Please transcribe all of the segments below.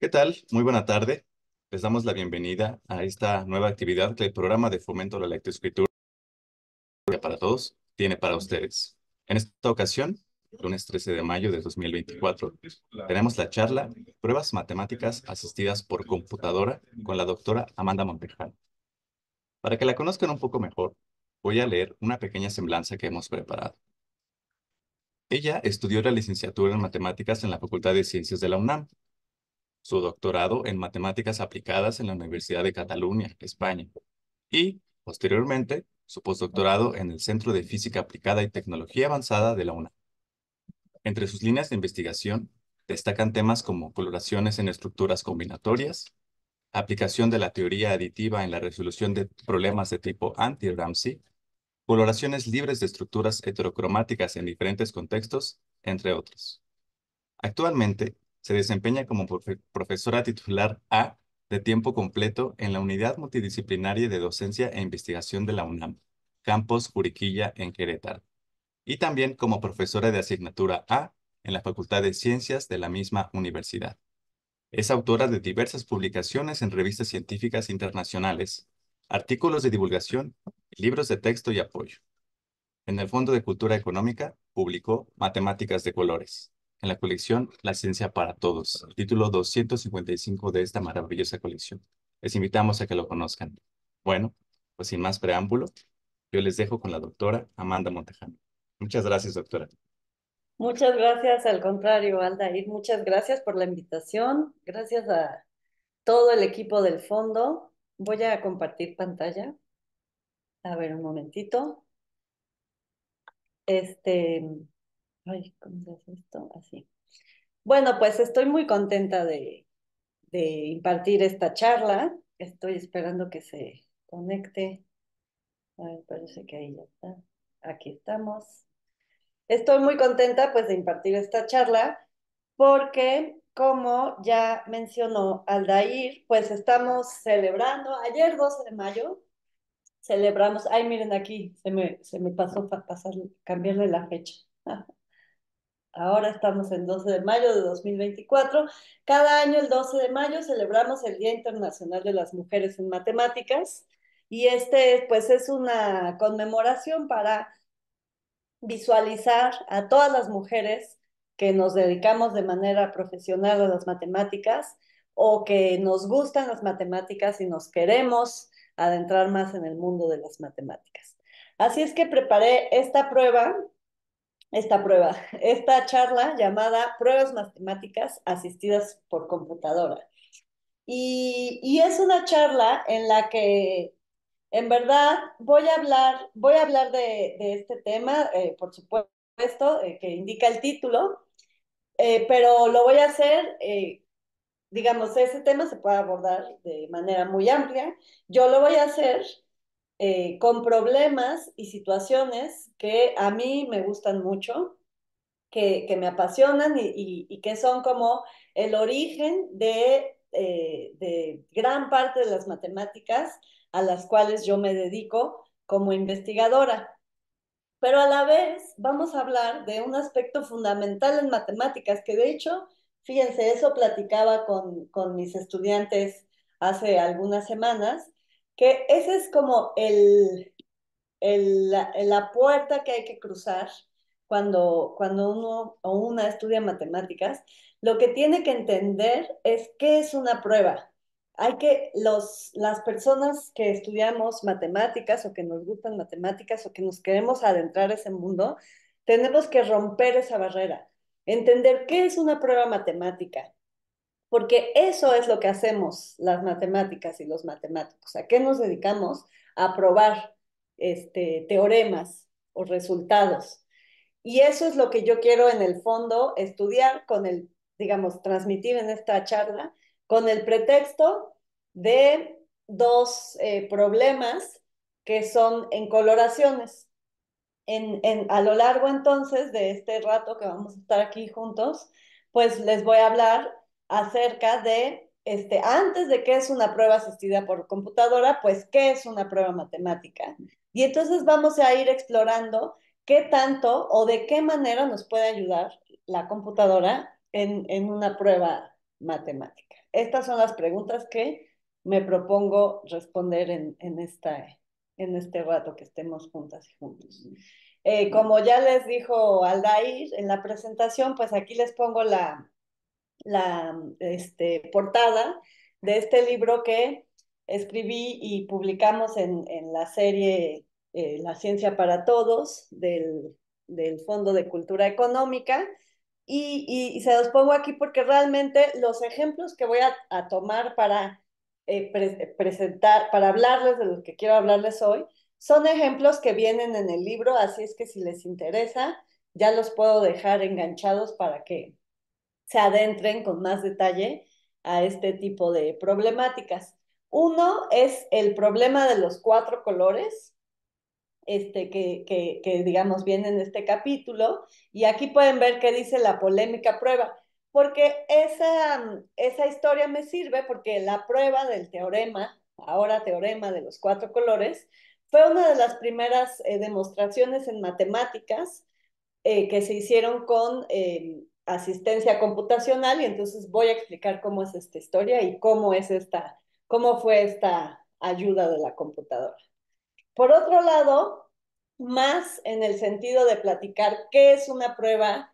¿Qué tal? Muy buena tarde. Les damos la bienvenida a esta nueva actividad que el programa de fomento a la lectoescritura para todos tiene para ustedes. En esta ocasión, lunes 13 de mayo de 2024, tenemos la charla Pruebas Matemáticas Asistidas por Computadora con la doctora Amanda Montejano. Para que la conozcan un poco mejor, voy a leer una pequeña semblanza que hemos preparado. Ella estudió la licenciatura en Matemáticas en la Facultad de Ciencias de la UNAM, su doctorado en Matemáticas Aplicadas en la Universidad de Cataluña, España, y, posteriormente, su postdoctorado en el Centro de Física Aplicada y Tecnología Avanzada de la UNAM. Entre sus líneas de investigación destacan temas como coloraciones en estructuras combinatorias, aplicación de la teoría aditiva en la resolución de problemas de tipo anti-Ramsey, coloraciones libres de estructuras heterocromáticas en diferentes contextos, entre otros. Actualmente se desempeña como profesora titular A de tiempo completo en la Unidad Multidisciplinaria de Docencia e Investigación de la UNAM, Campus Juriquilla en Querétaro, y también como profesora de asignatura A en la Facultad de Ciencias de la misma universidad. Es autora de diversas publicaciones en revistas científicas internacionales, artículos de divulgación, libros de texto y apoyo. En el Fondo de Cultura Económica publicó Matemáticas de Colores, en la colección La Ciencia para Todos, título 255 de esta maravillosa colección. Les invitamos a que lo conozcan. Bueno, pues sin más preámbulo, yo les dejo con la doctora Amanda Montejano. Muchas gracias, doctora. Muchas gracias, al contrario, Aldair, muchas gracias por la invitación, gracias a todo el equipo del fondo. Voy a compartir pantalla. A ver, un momentito. Este, ay, ¿cómo se hace esto? Así. Bueno, pues estoy muy contenta de impartir esta charla. Estoy esperando que se conecte. A ver, parece que ahí ya está. Aquí estamos. Estoy muy contenta pues de impartir esta charla porque, como ya mencionó Aldair, pues estamos celebrando, ayer 12 de mayo, celebramos, ay miren aquí, se me pasó para pasar, cambiarle la fecha. Ahora estamos en 12 de mayo de 2024. Cada año, el 12 de mayo, celebramos el Día Internacional de las Mujeres en Matemáticas y este pues es una conmemoración para visualizar a todas las mujeres que nos dedicamos de manera profesional a las matemáticas o que nos gustan las matemáticas y nos queremos adentrar más en el mundo de las matemáticas. Así es que preparé esta charla llamada Pruebas Matemáticas Asistidas por Computadora. Y es una charla en la que en verdad voy a hablar de este tema, por supuesto, que indica el título, pero lo voy a hacer, digamos, ese tema se puede abordar de manera muy amplia. Yo lo voy a hacer con problemas y situaciones que a mí me gustan mucho, que me apasionan y que son como el origen de gran parte de las matemáticas a las cuales yo me dedico como investigadora. Pero a la vez vamos a hablar de un aspecto fundamental en matemáticas, que de hecho, fíjense, eso platicaba con mis estudiantes hace algunas semanas, que ese es como la puerta que hay que cruzar cuando uno o una estudia matemáticas, lo que tiene que entender es qué es una prueba. Las personas que estudiamos matemáticas o que nos gustan matemáticas o que nos queremos adentrar a ese mundo, tenemos que romper esa barrera, entender qué es una prueba matemática, porque eso es lo que hacemos las matemáticas y los matemáticos. ¿A qué nos dedicamos? A probar teoremas o resultados. Y eso es lo que yo quiero en el fondo estudiar digamos, transmitir en esta charla, con el pretexto de dos problemas que son en coloraciones. A lo largo entonces de este rato que vamos a estar aquí juntos, pues les voy a hablar acerca antes de qué es una prueba asistida por computadora, pues qué es una prueba matemática. Y entonces vamos a ir explorando qué tanto o de qué manera nos puede ayudar la computadora en una prueba matemática? Estas son las preguntas que me propongo responder en este rato que estemos juntas y juntos. Como ya les dijo Aldair en la presentación, pues aquí les pongo la portada de este libro que escribí y publicamos en la serie La Ciencia para Todos del Fondo de Cultura Económica. Y se los pongo aquí porque realmente los ejemplos que voy a tomar para presentar, para hablarles de lo que quiero hablarles hoy, son ejemplos que vienen en el libro, así es que si les interesa, ya los puedo dejar enganchados para que se adentren con más detalle a este tipo de problemáticas. Uno es el problema de los cuatro colores, digamos viene en este capítulo, y aquí pueden ver qué dice la polémica prueba, porque esa historia me sirve porque la prueba del teorema, ahora teorema de los cuatro colores, fue una de las primeras demostraciones en matemáticas que se hicieron con asistencia computacional y entonces voy a explicar cómo es esta historia y cómo fue esta ayuda de la computadora. Por otro lado, más en el sentido de platicar qué es una prueba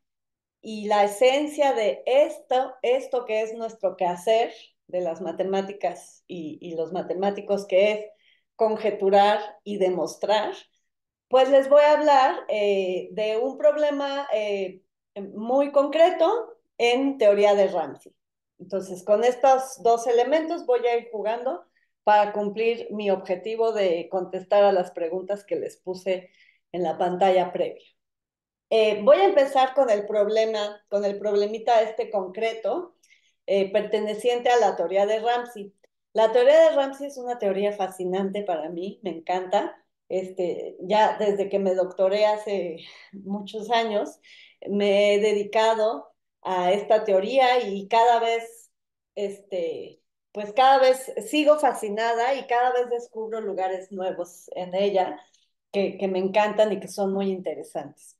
y la esencia de esto que es nuestro quehacer de las matemáticas y los matemáticos, que es conjeturar y demostrar, pues les voy a hablar de un problema muy concreto en teoría de Ramsey. Entonces, con estos dos elementos voy a ir jugando para cumplir mi objetivo de contestar a las preguntas que les puse en la pantalla previa. Voy a empezar con el problemita este concreto, perteneciente a la teoría de Ramsey. La teoría de Ramsey es una teoría fascinante para mí, me encanta. Ya desde que me doctoré hace muchos años, me he dedicado a esta teoría y pues cada vez sigo fascinada y cada vez descubro lugares nuevos en ella que me encantan y que son muy interesantes.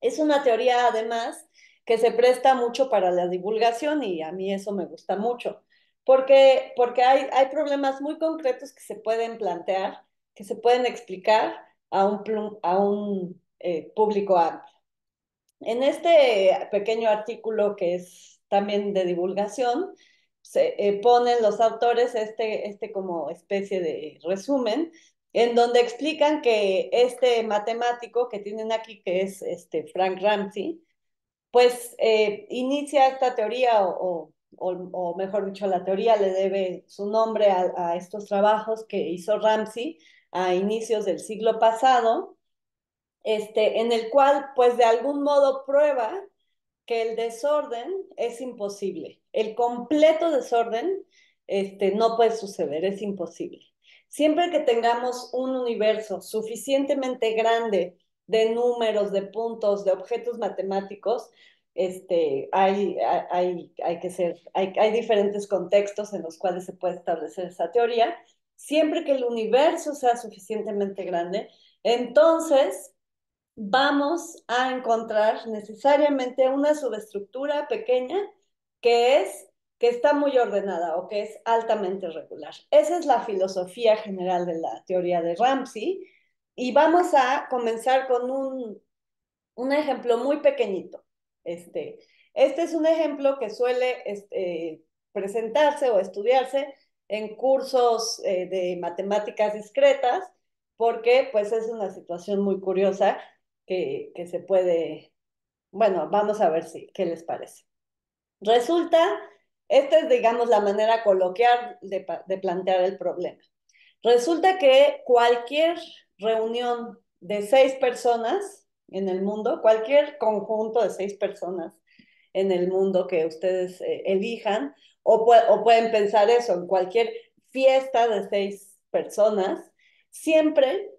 Es una teoría, además, que se presta mucho para la divulgación y a mí eso me gusta mucho, porque hay problemas muy concretos que se pueden plantear, que se pueden explicar a un público amplio. En este pequeño artículo que es también de divulgación, se ponen los autores como especie de resumen, en donde explican que este matemático que tienen aquí, que es Frank Ramsey, pues inicia esta teoría, o mejor dicho, la teoría le debe su nombre a estos trabajos que hizo Ramsey a inicios del siglo pasado, en el cual, pues de algún modo prueba que el desorden es imposible. El completo desorden no puede suceder, es imposible. Siempre que tengamos un universo suficientemente grande de números, de puntos, de objetos matemáticos, hay diferentes contextos en los cuales se puede establecer esa teoría. Siempre que el universo sea suficientemente grande, entonces vamos a encontrar necesariamente una subestructura pequeña que es que está muy ordenada o que es altamente regular. Esa es la filosofía general de la teoría de Ramsey y vamos a comenzar con un ejemplo muy pequeñito. Este es un ejemplo que suele presentarse o estudiarse en cursos de matemáticas discretas, porque pues es una situación muy curiosa que se puede, bueno, vamos a ver qué les parece. Resulta, esta es, digamos, la manera coloquial de plantear el problema. Resulta que cualquier reunión de 6 personas en el mundo, cualquier conjunto de 6 personas en el mundo que ustedes elijan, o pueden pensar eso, en cualquier fiesta de 6 personas, siempre,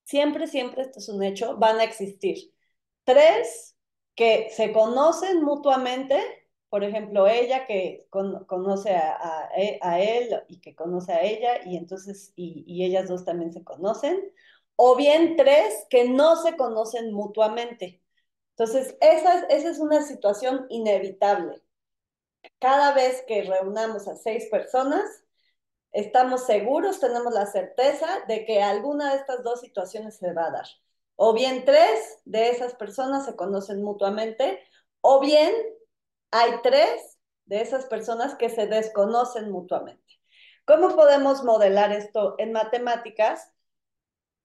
siempre, siempre, esto es un hecho, van a existir 3 que se conocen mutuamente, por ejemplo, ella que conoce a él y que conoce a ella, y entonces, y ellas dos también se conocen, o bien 3 que no se conocen mutuamente. Entonces, esa es una situación inevitable. cada vez que reunamos a 6 personas, estamos seguros, tenemos la certeza de que alguna de estas dos situaciones se va a dar. O bien 3 de esas personas se conocen mutuamente, o bien hay 3 de esas personas que se desconocen mutuamente. ¿Cómo podemos modelar esto en matemáticas?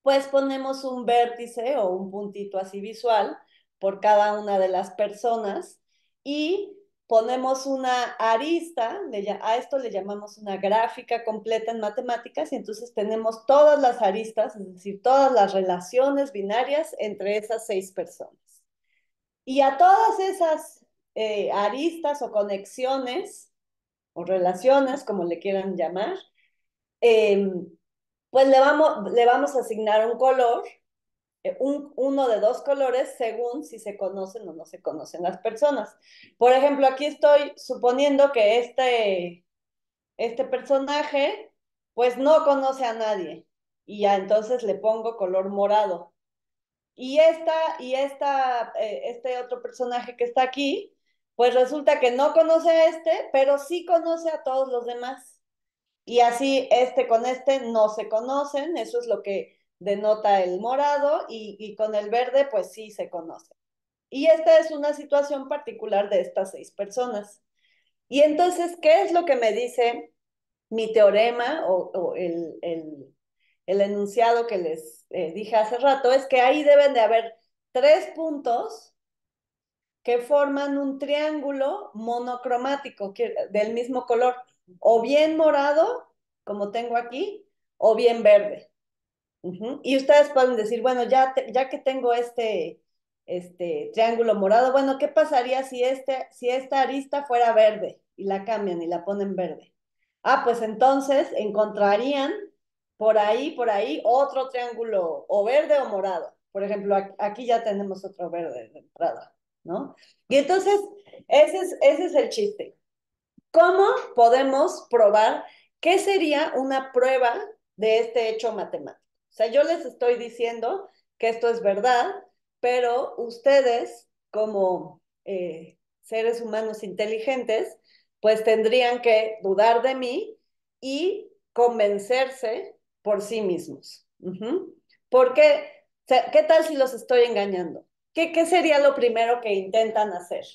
Pues ponemos un vértice o un puntito así visual por cada una de las personas y ponemos una arista, a esto le llamamos una gráfica completa en matemáticas, y entonces tenemos todas las aristas, es decir, todas las relaciones binarias entre esas 6 personas. Y a todas esas aristas o conexiones o relaciones, como le quieran llamar, eh, pues le vamos a asignar un color, uno de 2 colores, según si se conocen o no se conocen las personas. Por ejemplo, aquí estoy suponiendo que este personaje pues no conoce a nadie, y ya entonces le pongo color morado. Este otro personaje que está aquí, pues resulta que no conoce a este, pero sí conoce a todos los demás. Y así este con este no se conocen, eso es lo que denota el morado, y con el verde pues sí se conocen. Y esta es una situación particular de estas 6 personas. Y entonces, ¿qué es lo que me dice mi teorema o el enunciado que les dije hace rato? Es que ahí deben de haber 3 puntos que forman un triángulo monocromático del mismo color, o bien morado, como tengo aquí, o bien verde. Y ustedes pueden decir, bueno, ya que tengo este triángulo morado, bueno, ¿qué pasaría si esta arista fuera verde y la cambian y la ponen verde? Ah, pues entonces encontrarían por ahí otro triángulo o verde o morado. Por ejemplo, aquí ya tenemos otro verde de entrada, ¿no? Y entonces, ese es el chiste. ¿Cómo podemos probar qué sería una prueba de este hecho matemático? O sea, yo les estoy diciendo que esto es verdad, pero ustedes, como seres humanos inteligentes, pues tendrían que dudar de mí y convencerse por sí mismos. Porque, o sea, ¿qué tal si los estoy engañando? ¿Qué sería lo primero que intentan hacer?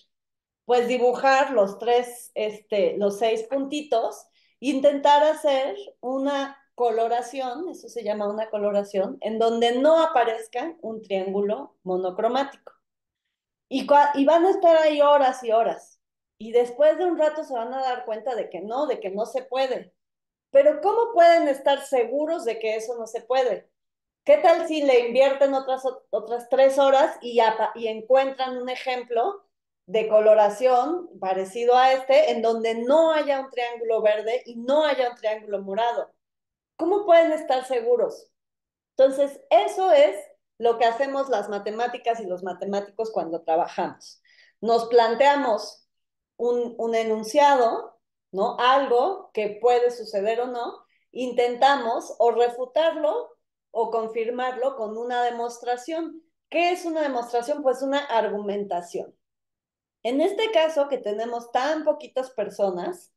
Pues dibujar los 6 puntitos, intentar hacer una coloración, eso se llama una coloración, en donde no aparezca un triángulo monocromático. Y van a estar ahí horas y horas. Y después de un rato se van a dar cuenta de que no se puede. Pero ¿cómo pueden estar seguros de que eso no se puede? ¿Qué tal si le invierten otras 3 horas y encuentran un ejemplo de coloración parecido a este, en donde no haya un triángulo verde y no haya un triángulo morado? ¿Cómo pueden estar seguros? Entonces, eso es lo que hacemos las matemáticas y los matemáticos cuando trabajamos. Nos planteamos un enunciado, ¿no? Algo que puede suceder o no, intentamos o refutarlo o confirmarlo con una demostración. ¿Qué es una demostración? Pues una argumentación. En este caso, que tenemos tan poquitas personas,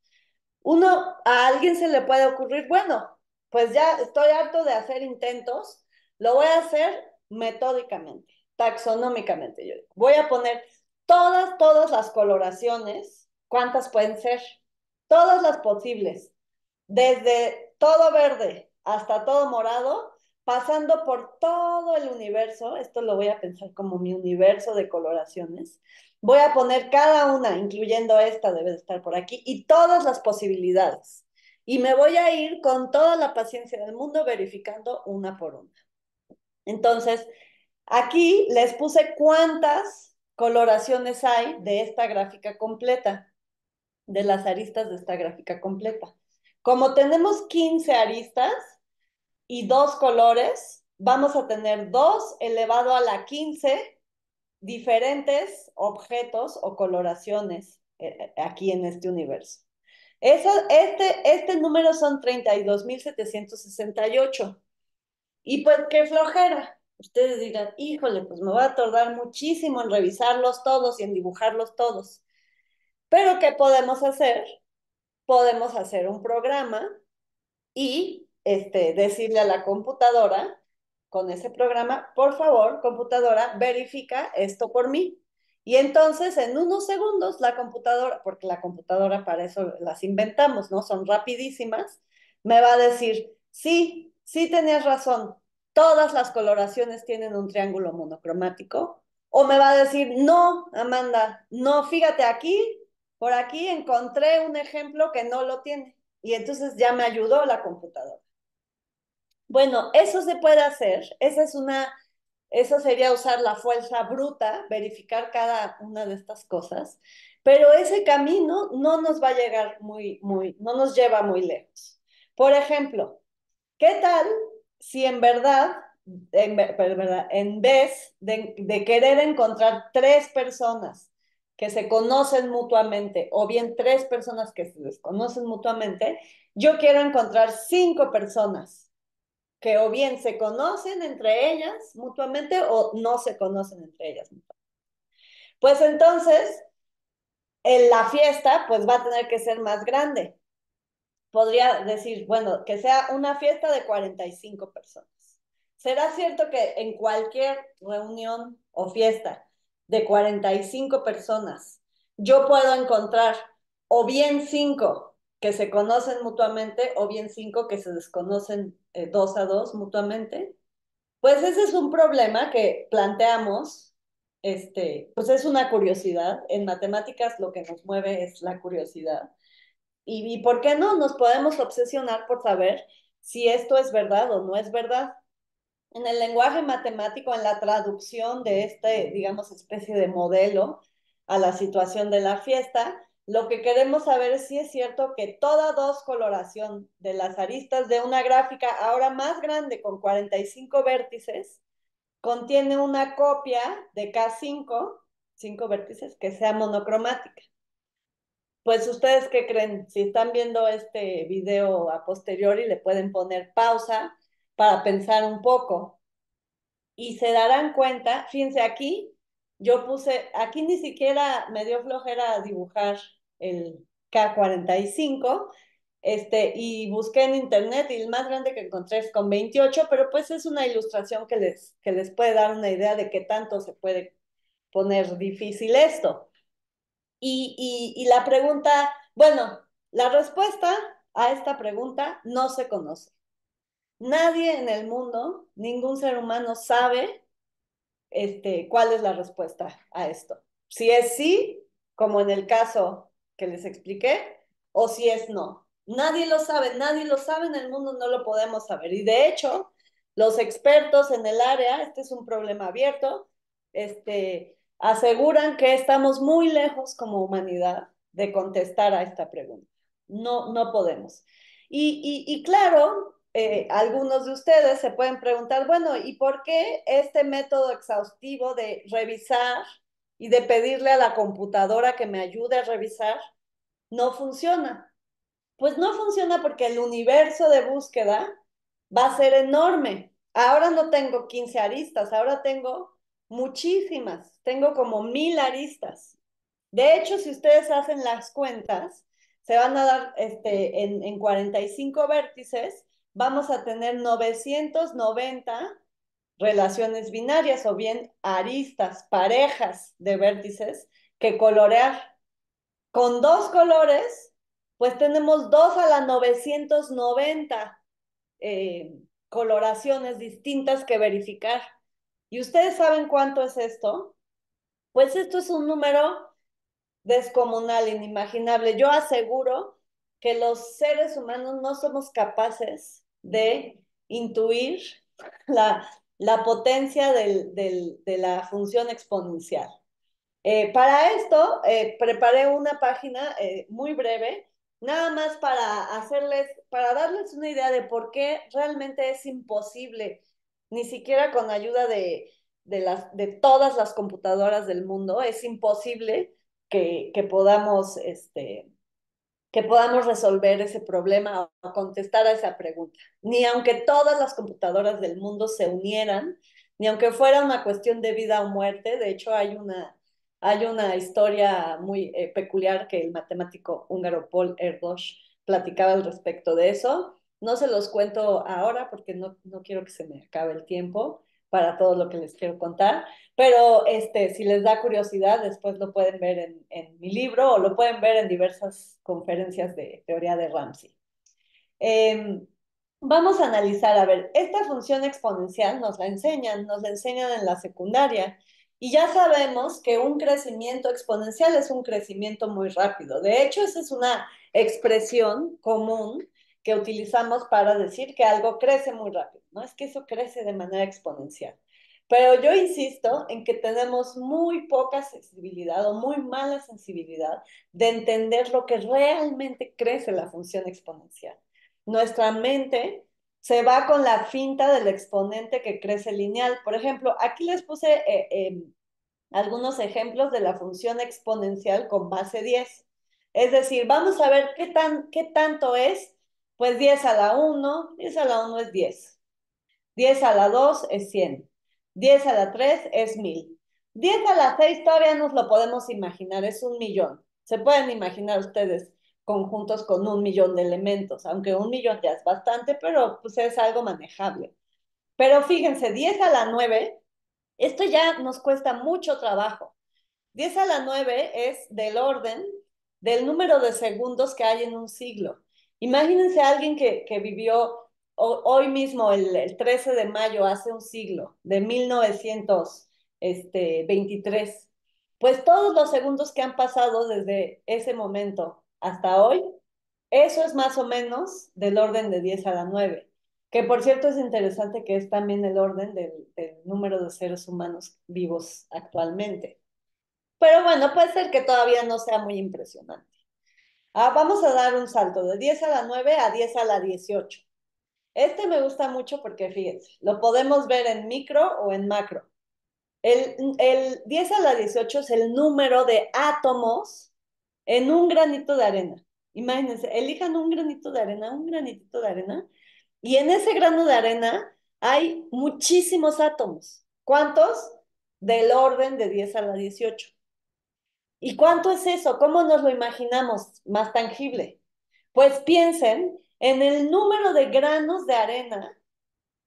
a alguien se le puede ocurrir, bueno, pues ya estoy harto de hacer intentos, lo voy a hacer metódicamente, taxonómicamente. Yo digo, voy a poner todas las coloraciones, ¿cuántas pueden ser? Todas las posibles, desde todo verde hasta todo morado, pasando por todo el universo. Esto lo voy a pensar como mi universo de coloraciones. Voy a poner cada una, incluyendo esta, debe de estar por aquí, y todas las posibilidades. Y me voy a ir con toda la paciencia del mundo verificando una por una. Entonces, aquí les puse cuántas coloraciones hay de esta gráfica completa, de las aristas de esta gráfica completa. Como tenemos 15 aristas y 2 colores, vamos a tener 2 elevado a la 15 diferentes objetos o coloraciones aquí en este universo. Este número son 32.768. Y pues qué flojera. Ustedes dirán, híjole, pues me voy a tardar muchísimo en revisarlos todos y en dibujarlos todos. Pero ¿qué podemos hacer? Podemos hacer un programa y decirle a la computadora, con ese programa, por favor, computadora, verifica esto por mí. Y entonces, en unos segundos, la computadora, porque la computadora para eso las inventamos, ¿no? Son rapidísimas, me va a decir, sí, sí tenías razón, todas las coloraciones tienen un triángulo monocromático. O me va a decir, no, Amanda, no, fíjate aquí, por aquí encontré un ejemplo que no lo tiene. Y entonces ya me ayudó la computadora. Bueno, eso se puede hacer. Eso sería usar la fuerza bruta, verificar cada una de estas cosas. Pero ese camino no nos va a llegar no nos lleva muy lejos. Por ejemplo, ¿qué tal si en vez de querer encontrar tres personas que se conocen mutuamente o bien tres personas que se desconocen mutuamente, yo quiero encontrar cinco personas que o bien se conocen entre ellas mutuamente o no se conocen entre ellas mutuamente? Pues entonces, en la fiesta pues va a tener que ser más grande. Podría decir, bueno, que sea una fiesta de 45 personas. ¿Será cierto que en cualquier reunión o fiesta de 45 personas yo puedo encontrar o bien cinco que se conocen mutuamente o bien cinco que se desconocen dos a dos mutuamente? Pues ese es un problema que planteamos, pues es una curiosidad. En matemáticas lo que nos mueve es la curiosidad. Y ¿por qué no? Nos podemos obsesionar por saber si esto es verdad o no es verdad. En el lenguaje matemático, en la traducción de digamos, especie de modelo a la situación de la fiesta, lo que queremos saber es si es cierto que toda dos coloración de las aristas de una gráfica ahora más grande con 45 vértices contiene una copia de cinco vértices, que sea monocromática. Pues ustedes qué creen, si están viendo este video a posteriori, le pueden poner pausa para pensar un poco y se darán cuenta, fíjense aquí, yo puse, aquí ni siquiera me dio flojera dibujar el K45, y busqué en internet y el más grande que encontré es con 28, pero pues es una ilustración que les puede dar una idea de qué tanto se puede poner difícil esto. Y la pregunta, bueno, la respuesta a esta pregunta no se conoce. Nadie en el mundo, ningún ser humano sabe cuál es la respuesta a esto. Si es sí, como en el caso que les expliqué, o si es no. Nadie lo sabe en el mundo, no lo podemos saber. Y de hecho, los expertos en el área, este es un problema abierto, aseguran que estamos muy lejos como humanidad de contestar a esta pregunta. No, no podemos. Y claro, algunos de ustedes se pueden preguntar, bueno, ¿y por qué este método exhaustivo de revisar y de pedirle a la computadora que me ayude a revisar no funciona? Pues no funciona porque el universo de búsqueda va a ser enorme. Ahora no tengo 15 aristas, ahora tengo muchísimas, tengo como 1000 aristas. De hecho, si ustedes hacen las cuentas, se van a dar en 45 vértices, vamos a tener 990 relaciones binarias o bien aristas, parejas de vértices que colorear. Con dos colores, pues tenemos 2 a la 990 coloraciones distintas que verificar. ¿Y ustedes saben cuánto es esto? Pues esto es un número descomunal, inimaginable. Yo aseguro que los seres humanos no somos capaces de intuir la, la potencia de la función exponencial. Para esto, preparé una página muy breve, nada más para darles una idea de por qué realmente es imposible, ni siquiera con ayuda de todas las computadoras del mundo, es imposible que podamos resolver ese problema o contestar a esa pregunta. Ni aunque todas las computadoras del mundo se unieran, ni aunque fuera una cuestión de vida o muerte. De hecho, hay Hay una historia muy peculiar que el matemático húngaro Paul Erdős platicaba al respecto de eso. No se los cuento ahora porque no quiero que se me acabe el tiempo para todo lo que les quiero contar, pero si les da curiosidad, después lo pueden ver en mi libro o lo pueden ver en diversas conferencias de teoría de Ramsey. Eh, Vamos a analizar, a ver, esta función exponencial nos la enseñan en la secundaria y ya sabemos que un crecimiento exponencial es un crecimiento muy rápido. De hecho, esa es una expresión común que utilizamos para decir que algo crece muy rápido, ¿no? Es que eso crece de manera exponencial. Pero yo insisto en que tenemos muy poca sensibilidad o muy mala sensibilidad de entender lo que realmente crece la función exponencial. Nuestra mente se va con la finta del exponente que crece lineal. Por ejemplo, aquí les puse algunos ejemplos de la función exponencial con base 10. Es decir, vamos a ver qué tanto es. Pues 10 a la 1, 10 a la 1 es 10. 10 a la 2 es 100. 10 a la 3 es 1000. 10 a la 6 todavía nos lo podemos imaginar, es 1.000.000. Se pueden imaginar ustedes conjuntos con 1.000.000 de elementos, aunque 1.000.000 ya es bastante, pero pues es algo manejable. Pero fíjense, 10 a la 9, esto ya nos cuesta mucho trabajo. 10 a la 9 es del orden del número de segundos que hay en un siglo. Imagínense a alguien que vivió hoy mismo, el 13 de mayo, hace un siglo, de 1923. Pues todos los segundos que han pasado desde ese momento hasta hoy, eso es más o menos del orden de 10 a la 9. Que por cierto es interesante que es también el orden del número de seres humanos vivos actualmente. Pero bueno, puede ser que todavía no sea muy impresionante. Vamos a dar un salto de 10 a la 9 a 10 a la 18. Este me gusta mucho porque fíjense, lo podemos ver en micro o en macro. El 10 a la 18 es el número de átomos en un granito de arena. Imagínense, elijan un granitito de arena, y en ese grano de arena hay muchísimos átomos. ¿Cuántos? Del orden de 10 a la 18. ¿Y cuánto es eso? ¿Cómo nos lo imaginamos más tangible? Pues piensen en el número de granos de arena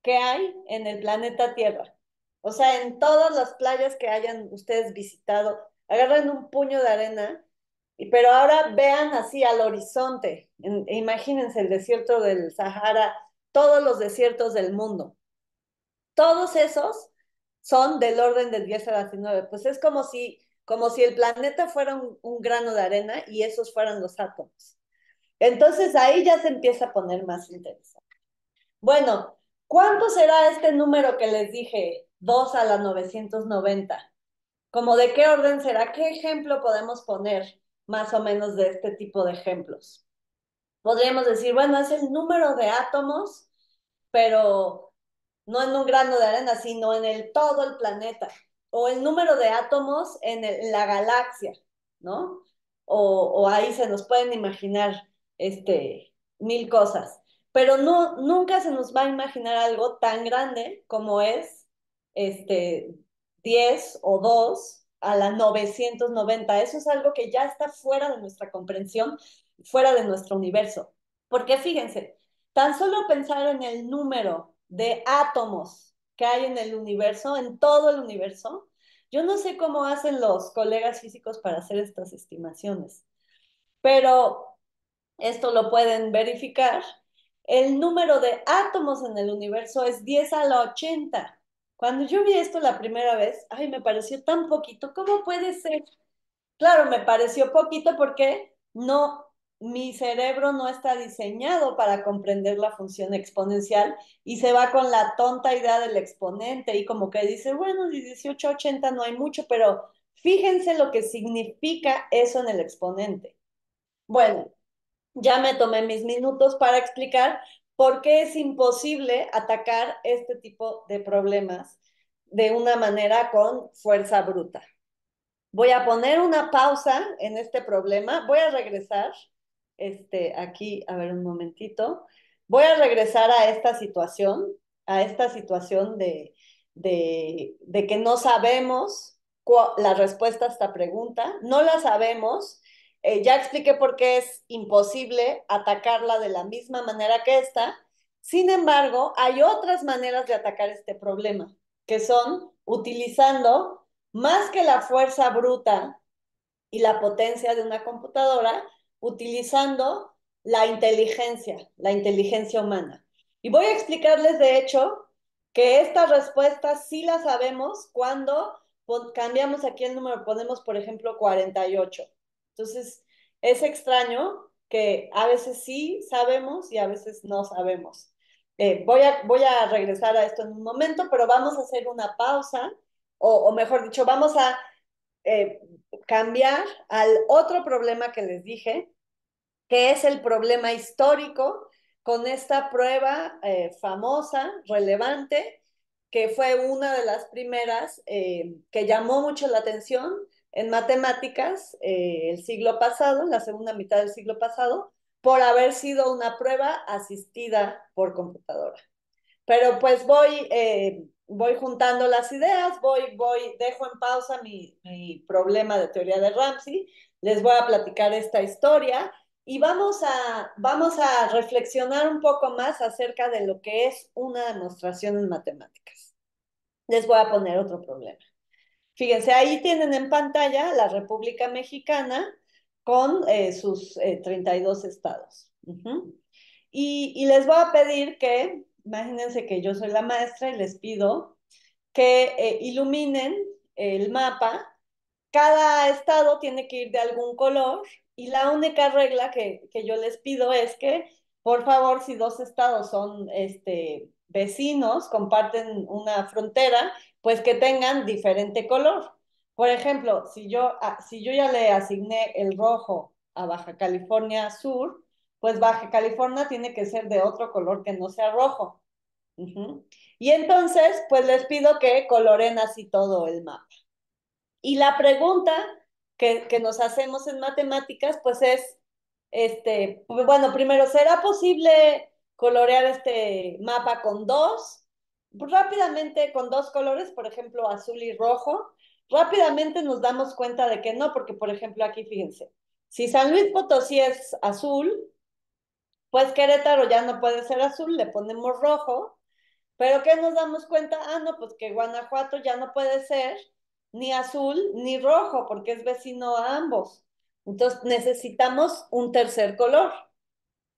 que hay en el planeta Tierra. O sea, en todas las playas que hayan ustedes visitado, agarren un puño de arena, pero ahora vean así al horizonte. Imagínense el desierto del Sahara, todos los desiertos del mundo. Todos esos son del orden del 10 a la 19. Pues es como si el planeta fuera un grano de arena y esos fueran los átomos. Entonces ahí ya se empieza a poner más interesante. Bueno, ¿cuánto será este número que les dije? 2 a la 990. ¿Cómo de qué orden será? ¿Qué ejemplo podemos poner más o menos de este tipo de ejemplos? Podríamos decir, bueno, es el número de átomos, pero no en un grano de arena, sino en todo el planeta, o el número de átomos en la galaxia, ¿no? O ahí se nos pueden imaginar mil cosas, pero no, nunca se nos va a imaginar algo tan grande como es este 10 o 2 a la 990. Eso es algo que ya está fuera de nuestra comprensión, fuera de nuestro universo. Porque fíjense, tan solo pensar en el número de átomos que hay en el universo, en todo el universo, yo no sé cómo hacen los colegas físicos para hacer estas estimaciones, pero esto lo pueden verificar. El número de átomos en el universo es 10 a la 80. Cuando yo vi esto la primera vez, ay, me pareció tan poquito. ¿Cómo puede ser? Claro, me pareció poquito porque mi cerebro no está diseñado para comprender la función exponencial y se va con la tonta idea del exponente y como que dice, bueno, de 18 a 80 no hay mucho, pero fíjense lo que significa eso en el exponente. Bueno, ya me tomé mis minutos para explicar por qué es imposible atacar este tipo de problemas de una manera con fuerza bruta. Voy a poner una pausa en este problema. Voy a regresar, aquí, a ver un momentito. Voy a regresar a esta situación de que no sabemos la respuesta a esta pregunta, no la sabemos. Ya expliqué por qué es imposible atacarla de la misma manera que esta. Sin embargo, hay otras maneras de atacar este problema, que son utilizando más que la fuerza bruta y la potencia de una computadora, utilizando la inteligencia humana. Y voy a explicarles, de hecho, que esta respuesta sí la sabemos cuando cambiamos aquí el número, ponemos, por ejemplo, 48. Entonces, es extraño que a veces sí sabemos y a veces no sabemos. Voy a regresar a esto en un momento, pero vamos a hacer una pausa, o mejor dicho, vamos a eh, cambiar al otro problema que les dije, que es el problema histórico con esta prueba famosa, relevante, que fue una de las primeras que llamó mucho la atención en matemáticas el siglo pasado, en la segunda mitad del siglo pasado, por haber sido una prueba asistida por computadora. Pero pues voy juntando las ideas, dejo en pausa mi problema de teoría de Ramsey, les voy a platicar esta historia y vamos a reflexionar un poco más acerca de lo que es una demostración en matemáticas. Les voy a poner otro problema. Fíjense, ahí tienen en pantalla la República Mexicana con sus 32 estados. Y les voy a pedir que, imagínense que yo soy la maestra y les pido que iluminen el mapa. Cada estado tiene que ir de algún color y la única regla que yo les pido es que, por favor, si dos estados son vecinos, comparten una frontera, pues que tengan diferente color. Por ejemplo, si yo ya le asigné el rojo a Baja California Sur, pues Baja California tiene que ser de otro color que no sea rojo. Y entonces, pues les pido que coloren así todo el mapa. Y la pregunta que nos hacemos en matemáticas, pues es, bueno, primero, ¿será posible colorear este mapa con dos? Pues rápidamente, con dos colores, por ejemplo, azul y rojo, rápidamente nos damos cuenta de que no, porque, por ejemplo, aquí fíjense, si San Luis Potosí es azul, pues Querétaro ya no puede ser azul, le ponemos rojo, pero ¿qué nos damos cuenta? Ah, no, pues que Guanajuato ya no puede ser ni azul ni rojo, porque es vecino a ambos. Entonces necesitamos un tercer color.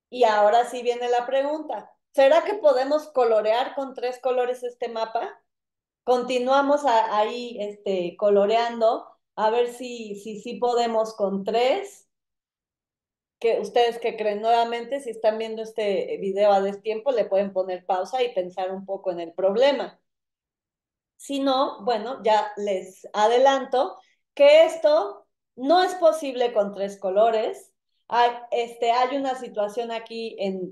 Y ahora sí viene la pregunta. ¿Será que podemos colorear con tres colores este mapa? Continuamos ahí coloreando, a ver si podemos con tres. Que ustedes que creen nuevamente, si están viendo este video a destiempo, le pueden poner pausa y pensar un poco en el problema. Si no, bueno, ya les adelanto que esto no es posible con tres colores. Hay una situación aquí en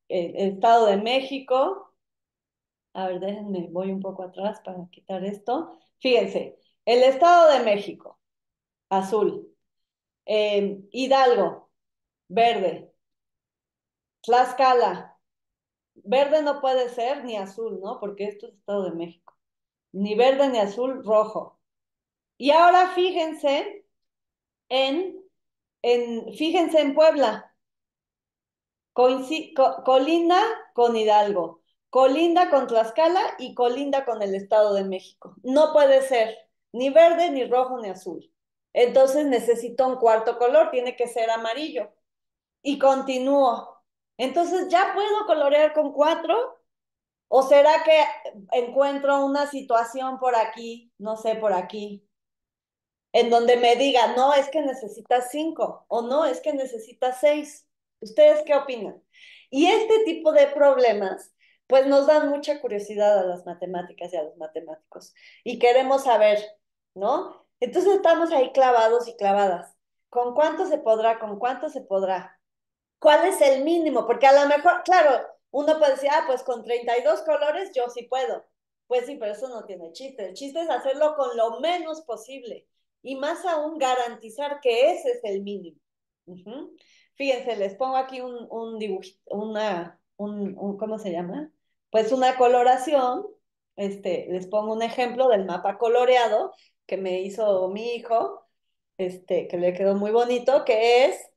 el Estado de México. A ver, déjenme, voy un poco atrás para quitar esto. Fíjense, el Estado de México, azul. Hidalgo, verde. Tlaxcala, verde no puede ser ni azul, ¿no? Porque esto es Estado de México. Ni verde ni azul, rojo. Y ahora en, fíjense en Puebla, colinda con Hidalgo, colinda con Tlaxcala y colinda con el Estado de México. No puede ser ni verde, ni rojo, ni azul. Entonces necesito un cuarto color, tiene que ser amarillo. Y continúo. Entonces, ¿ya puedo colorear con cuatro? ¿O será que encuentro una situación por aquí, no sé, por aquí, en donde me diga, no, es que necesitas cinco o no, es que necesitas seis? ¿Ustedes qué opinan? Y este tipo de problemas, pues nos dan mucha curiosidad a las matemáticas y a los matemáticos y queremos saber, ¿no? Entonces estamos ahí clavados y clavadas. ¿Con cuánto se podrá? ¿Con cuánto se podrá? ¿Cuál es el mínimo? Porque a lo mejor, claro, uno puede decir, ah, pues con 32 colores yo sí puedo. Pues sí, pero eso no tiene chiste. El chiste es hacerlo con lo menos posible y más aún garantizar que ese es el mínimo. Fíjense, les pongo aquí un dibujito, ¿cómo se llama? Pues una coloración. Les pongo un ejemplo del mapa coloreado que me hizo mi hijo, que le quedó muy bonito, que es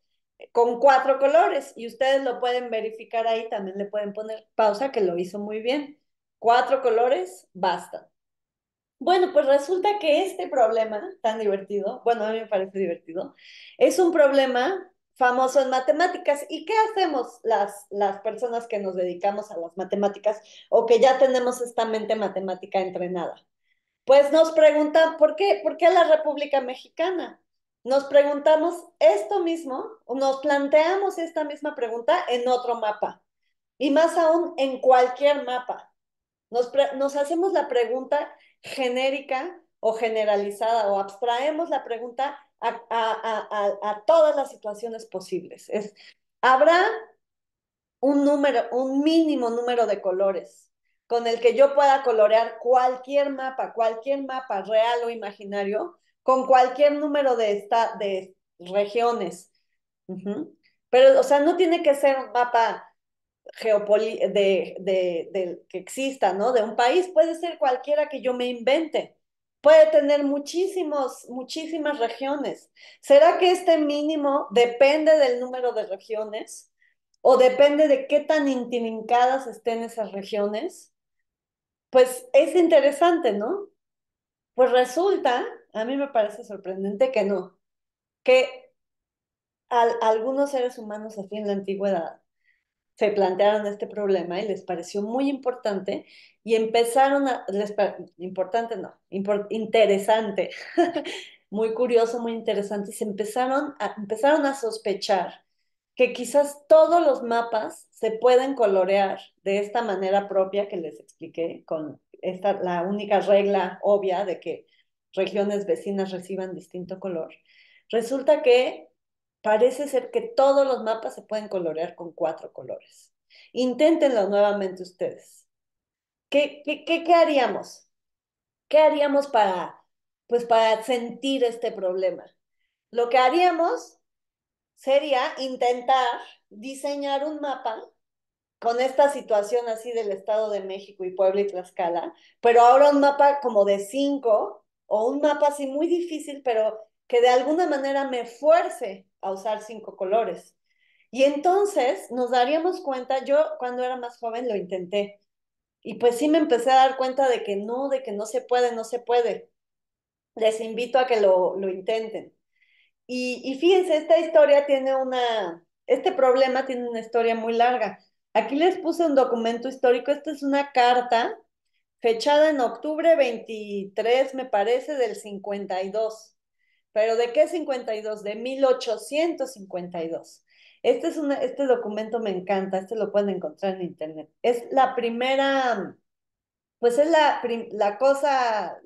con 4 colores. Y ustedes lo pueden verificar ahí, también le pueden poner pausa, que lo hizo muy bien. 4 colores, basta. Bueno, pues resulta que este problema tan divertido, bueno, a mí me parece divertido, es un problema famoso en matemáticas. ¿Y qué hacemos las personas que nos dedicamos a las matemáticas o que ya tenemos esta mente matemática entrenada? Pues nos preguntan, ¿por qué la República Mexicana? Nos preguntamos esto mismo, o nos planteamos esta misma pregunta en otro mapa, y más aún en cualquier mapa. Nos hacemos la pregunta genérica o generalizada o abstraemos la pregunta a todas las situaciones posibles. ¿Habrá un mínimo número de colores con el que yo pueda colorear cualquier mapa real o imaginario, con cualquier número de regiones? Uh-huh. Pero, o sea, no tiene que ser un mapa que exista, ¿no? De un país, puede ser cualquiera que yo me invente. Puede tener muchísimas regiones. ¿Será que este mínimo depende del número de regiones? ¿O depende de qué tan intrincadas estén esas regiones? Pues es interesante, ¿no? Pues resulta, a mí me parece sorprendente que no, que algunos seres humanos así en la antigüedad se plantearon este problema y les pareció muy importante y empezaron importante no, interesante, muy curioso, muy interesante, y empezaron a sospechar que quizás todos los mapas se pueden colorear de esta manera propia que les expliqué, con la única regla obvia de que regiones vecinas reciban distinto color. Resulta que parece ser que todos los mapas se pueden colorear con 4 colores. Inténtenlo nuevamente ustedes. ¿Qué haríamos? ¿Qué haríamos pues para sentir este problema? Lo que haríamos sería intentar diseñar un mapa con esta situación así del Estado de México y Puebla y Tlaxcala, pero ahora un mapa como de 5, o un mapa así muy difícil, pero que de alguna manera me fuerce a usar 5 colores. Y entonces nos daríamos cuenta, yo cuando era más joven lo intenté, y pues sí me empecé a dar cuenta de que no se puede, no se puede. Les invito a que lo intenten. Y fíjense, este problema tiene una historia muy larga. Aquí les puse un documento histórico. Esta es una carta fechada en octubre 23, me parece, del 52. ¿Pero de qué 52? De 1852. Este documento me encanta, este lo pueden encontrar en internet. Es la primera, pues es el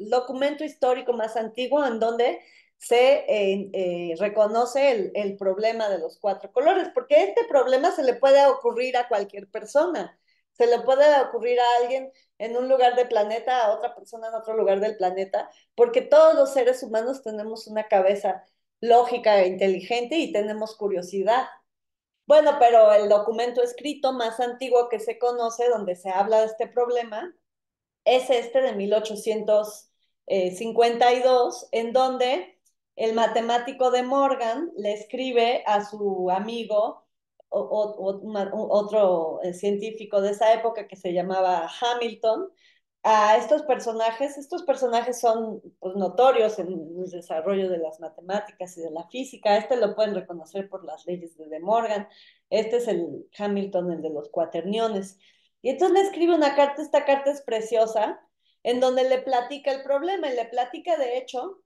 documento histórico más antiguo en donde se reconoce el problema de los 4 colores, porque este problema se le puede ocurrir a cualquier persona, se le puede ocurrir a alguien en un lugar del planeta, a otra persona en otro lugar del planeta, porque todos los seres humanos tenemos una cabeza lógica e inteligente y tenemos curiosidad. Bueno, pero el documento escrito más antiguo que se conoce, donde se habla de este problema, es este de 1852, en donde el matemático de Morgan le escribe a su amigo, otro científico de esa época que se llamaba Hamilton, a estos personajes son pues, notorios en el desarrollo de las matemáticas y de la física. Lo pueden reconocer por las leyes de Morgan. Este es el Hamilton, el de los cuaterniones. Y entonces le escribe una carta, esta carta es preciosa, en donde le platica el problema, y le platica de hecho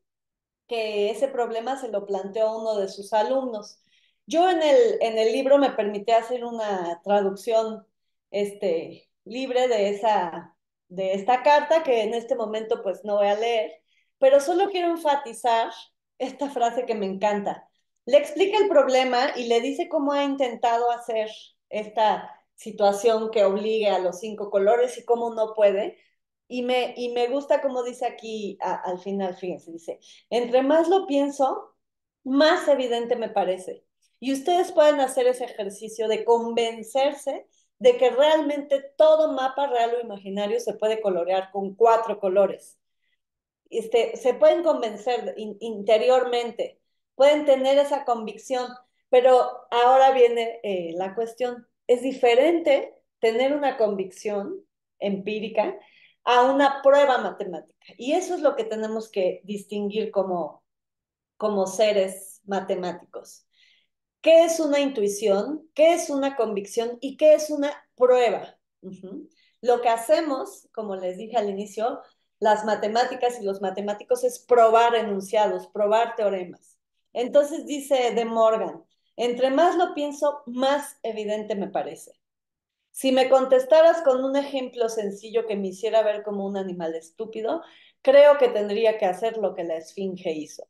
que ese problema se lo planteó a uno de sus alumnos. Yo en el libro me permití hacer una traducción libre de esta carta, que en este momento pues no voy a leer, pero solo quiero enfatizar esta frase que me encanta. Le explica el problema y le dice cómo ha intentado hacer esta situación que obligue a los 5 colores y cómo no puede. Y me gusta como dice aquí al final, fíjense, dice, entre más lo pienso, más evidente me parece. Y ustedes pueden hacer ese ejercicio de convencerse de que realmente todo mapa real o imaginario se puede colorear con 4 colores. se pueden convencer interiormente, pueden tener esa convicción, pero ahora viene la cuestión. Es diferente tener una convicción empírica a una prueba matemática. Y eso es lo que tenemos que distinguir como seres matemáticos. ¿Qué es una intuición? ¿Qué es una convicción? ¿Y qué es una prueba? Lo que hacemos, como les dije al inicio, las matemáticas y los matemáticos es probar enunciados, probar teoremas. Entonces dice De Morgan, entre más lo pienso, más evidente me parece. Si me contestaras con un ejemplo sencillo que me hiciera ver como un animal estúpido, creo que tendría que hacer lo que la esfinge hizo.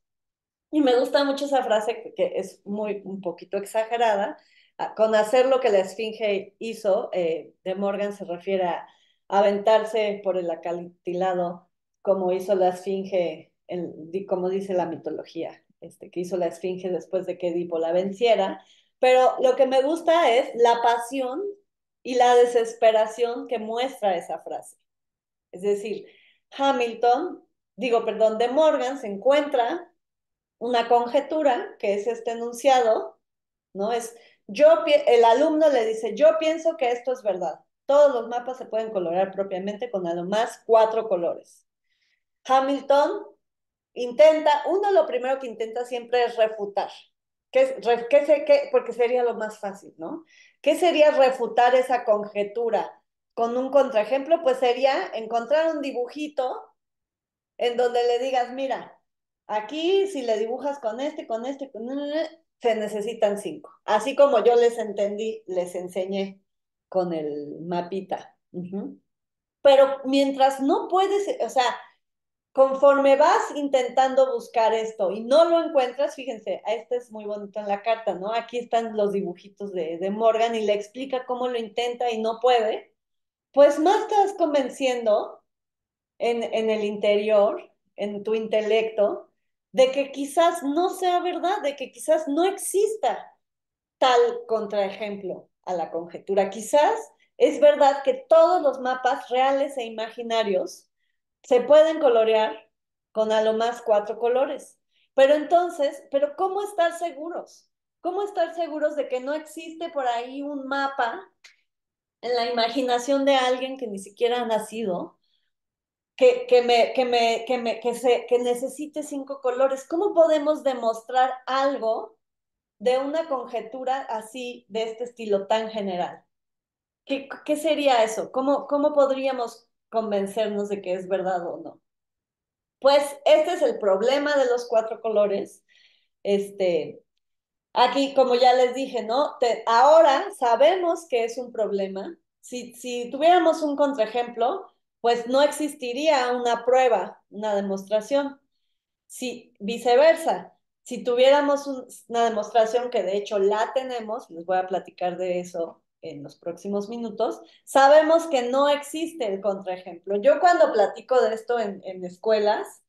Y me gusta mucho esa frase que es un poquito exagerada. Con hacer lo que la esfinge hizo, de Morgan se refiere a aventarse por el acantilado como hizo la esfinge, como dice la mitología, que hizo la esfinge después de que Edipo la venciera. Pero lo que me gusta es la pasión y la desesperación que muestra esa frase. Es decir, De Morgan se encuentra una conjetura, que es este enunciado, ¿no? El alumno le dice, yo pienso que esto es verdad. Todos los mapas se pueden colorear propiamente con a lo más 4 colores. Hamilton lo primero que intenta siempre es refutar. Porque sería lo más fácil, ¿no? ¿Qué sería refutar esa conjetura? Con un contraejemplo, pues sería encontrar un dibujito en donde le digas, mira, aquí si le dibujas se necesitan 5. Así como yo les enseñé con el mapita. Pero mientras no puedes, o sea, conforme vas intentando buscar esto y no lo encuentras, fíjense, este es muy bonito en la carta, ¿no? Aquí están los dibujitos de Morgan y le explica cómo lo intenta y no puede, pues más estás convenciendo en el interior, en tu intelecto, de que quizás no sea verdad, de que quizás no exista tal contraejemplo a la conjetura. Quizás es verdad que todos los mapas reales e imaginarios se pueden colorear con a lo más 4 colores. Pero entonces, ¿cómo estar seguros? ¿Cómo estar seguros de que no existe por ahí un mapa en la imaginación de alguien que ni siquiera ha nacido que necesite 5 colores? ¿Cómo podemos demostrar algo de una conjetura así, de este estilo tan general? ¿Qué sería eso? ¿Cómo podríamos convencernos de que es verdad o no? Pues este es el problema de los 4 colores. Este, Aquí, como ya les dije, ¿no? Ahora sabemos que es un problema. Si tuviéramos un contraejemplo, pues no existiría una prueba, una demostración. Si viceversa, si tuviéramos una demostración, que de hecho la tenemos, les voy a platicar de eso en los próximos minutos, sabemos que no existe el contraejemplo. Yo cuando platico de esto en escuelas,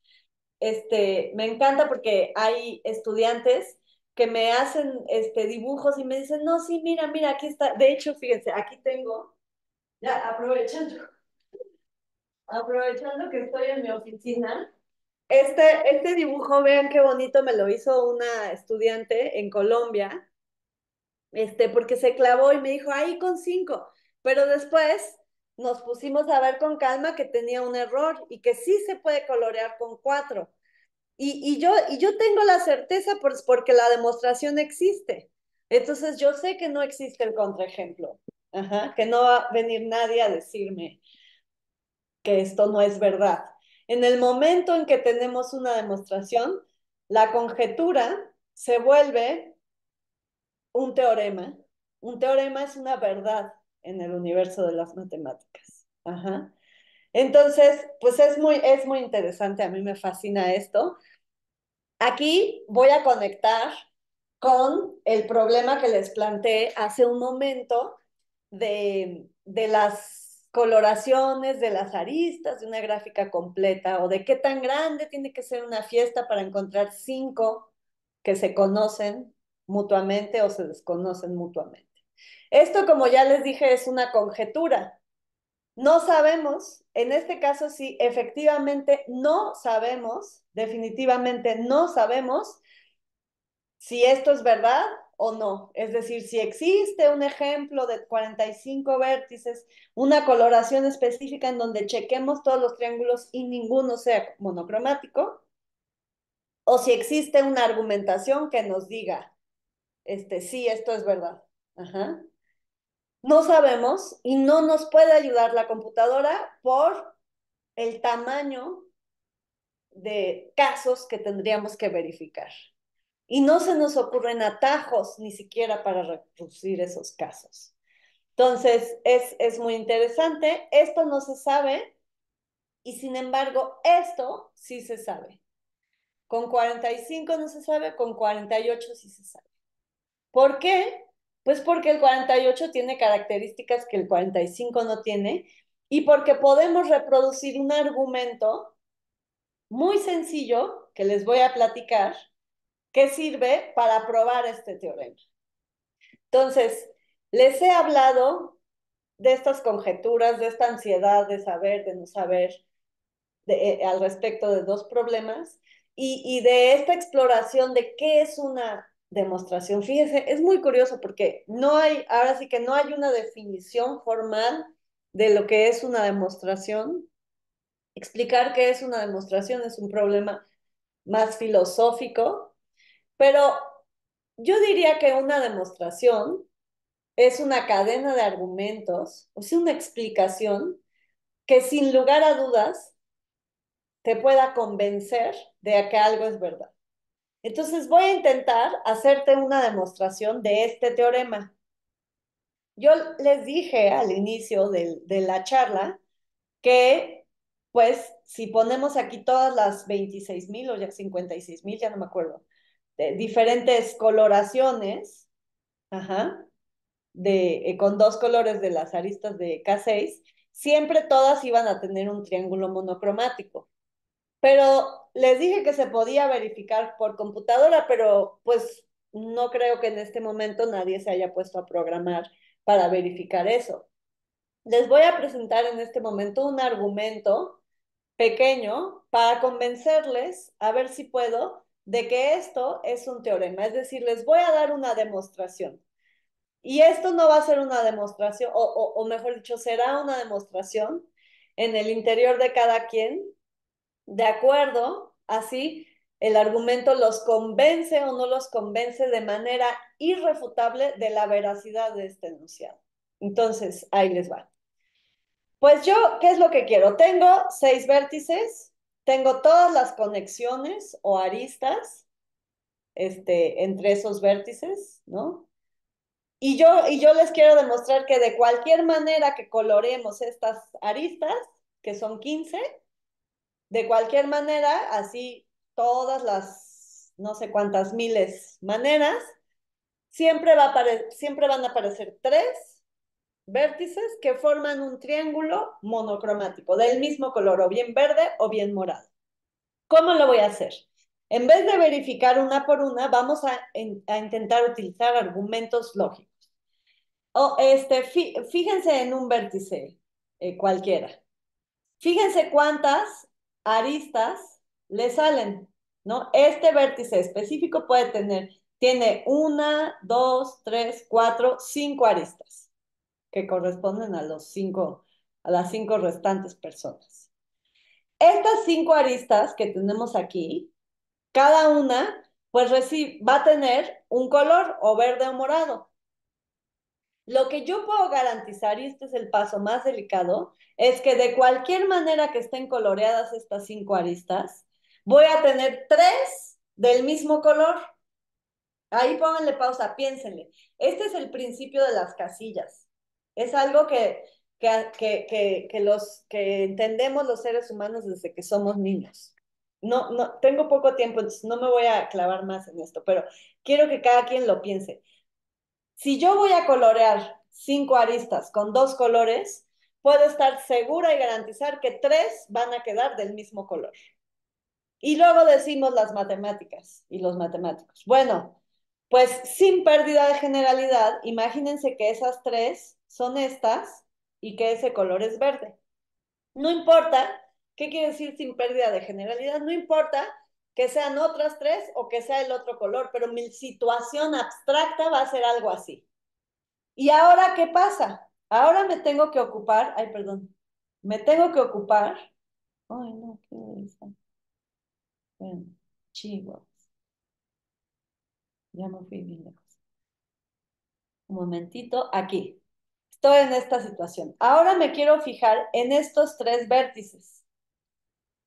me encanta porque hay estudiantes que me hacen dibujos y me dicen, no, sí, mira, aquí está. De hecho, fíjense, aquí tengo, ya aprovechando que estoy en mi oficina, este dibujo, vean qué bonito, me lo hizo una estudiante en Colombia, porque se clavó y me dijo, ahí con 5, pero después nos pusimos a ver con calma que tenía un error y que sí se puede colorear con 4. Y yo tengo la certeza porque la demostración existe. Entonces yo sé que no existe el contraejemplo. Ajá, que no va a venir nadie a decirme que esto no es verdad. En el momento en que tenemos una demostración, la conjetura se vuelve un teorema. Un teorema es una verdad en el universo de las matemáticas. Ajá. Entonces, pues es muy interesante, a mí me fascina esto. Aquí voy a conectar con el problema que les planteé hace un momento de las coloraciones, de las aristas de una gráfica completa o de qué tan grande tiene que ser una fiesta para encontrar 5 que se conocen mutuamente o se desconocen mutuamente. Esto, como ya les dije, es una conjetura. No sabemos, en este caso sí, efectivamente no sabemos, definitivamente no sabemos si esto es verdad o no. Es decir, si existe un ejemplo de 45 vértices, una coloración específica en donde chequemos todos los triángulos y ninguno sea monocromático, o si existe una argumentación que nos diga, sí, esto es verdad. Ajá. No sabemos y no nos puede ayudar la computadora por el tamaño de casos que tendríamos que verificar. Y no se nos ocurren atajos ni siquiera para reproducir esos casos. Entonces, es muy interesante. Esto no se sabe y sin embargo, esto sí se sabe. Con 45 no se sabe, con 48 sí se sabe. ¿Por qué? Pues porque el 48 tiene características que el 45 no tiene y porque podemos reproducir un argumento muy sencillo que les voy a platicar que sirve para probar este teorema. Entonces, les he hablado de estas conjeturas, de esta ansiedad de saber, de no saber, al respecto de dos problemas y de esta exploración de qué es una demostración. Fíjense, es muy curioso porque no hay, ahora sí que no hay una definición formal de lo que es una demostración. Explicar qué es una demostración es un problema más filosófico, pero yo diría que una demostración es una cadena de argumentos, o sea, una explicación que sin lugar a dudas te pueda convencer de que algo es verdad. Entonces voy a intentar hacerte una demostración de este teorema. Yo les dije al inicio de la charla que, pues, si ponemos aquí todas las 26,000 o ya 56,000, ya no me acuerdo, de diferentes coloraciones, ajá, con dos colores de las aristas de K6, siempre todas iban a tener un triángulo monocromático. Pero les dije que se podía verificar por computadora, pero pues no creo que en este momento nadie se haya puesto a programar para verificar eso. Les voy a presentar en este momento un argumento pequeño para convencerles, a ver si puedo, de que esto es un teorema. Es decir, les voy a dar una demostración. Y esto no va a ser una demostración, o mejor dicho, será una demostración en el interior de cada quien, de acuerdo, así el argumento los convence o no los convence de manera irrefutable de la veracidad de este enunciado. Entonces, ahí les va. Pues yo, ¿qué es lo que quiero? Tengo 6 vértices, tengo todas las conexiones o aristas entre esos vértices, ¿no? Y yo les quiero demostrar que de cualquier manera que coloremos estas aristas, que son 15, de cualquier manera, así todas las no sé cuántas miles maneras, siempre van a aparecer 3 vértices que forman un triángulo monocromático del mismo color, o bien verde o bien morado. ¿Cómo lo voy a hacer? En vez de verificar una por una, vamos a intentar utilizar argumentos lógicos. Fíjense en un vértice cualquiera. Fíjense cuántas aristas le salen, ¿no? Este vértice específico tiene una, dos, tres, cuatro, 5 aristas que corresponden a las 5 restantes personas. Estas 5 aristas que tenemos aquí, cada una, pues va a tener un color o verde o morado. Lo que yo puedo garantizar, y este es el paso más delicado, es que de cualquier manera que estén coloreadas estas 5 aristas, voy a tener 3 del mismo color. Ahí pónganle pausa, piénsenle. Este es el principio de las casillas. Es algo que entendemos los seres humanos desde que somos niños. No, no, tengo poco tiempo, entonces no me voy a clavar más en esto, pero quiero que cada quien lo piense. Si yo voy a colorear 5 aristas con 2 colores, puedo estar segura y garantizar que 3 van a quedar del mismo color. Y luego decimos las matemáticas y los matemáticos. Bueno, pues sin pérdida de generalidad, imagínense que esas 3 son estas y que ese color es verde. No importa, ¿qué quiere decir sin pérdida de generalidad? No importa que sean otras tres o que sea el otro color, pero mi situación abstracta va a ser algo así. ¿Y ahora qué pasa? Ahora me tengo que ocupar, ay, perdón, me tengo que ocupar, ay, no, ¿qué es eso? Bueno, chivos, ya me fui bien lejos. Un momentito, aquí. Estoy en esta situación. Ahora me quiero fijar en estos tres vértices,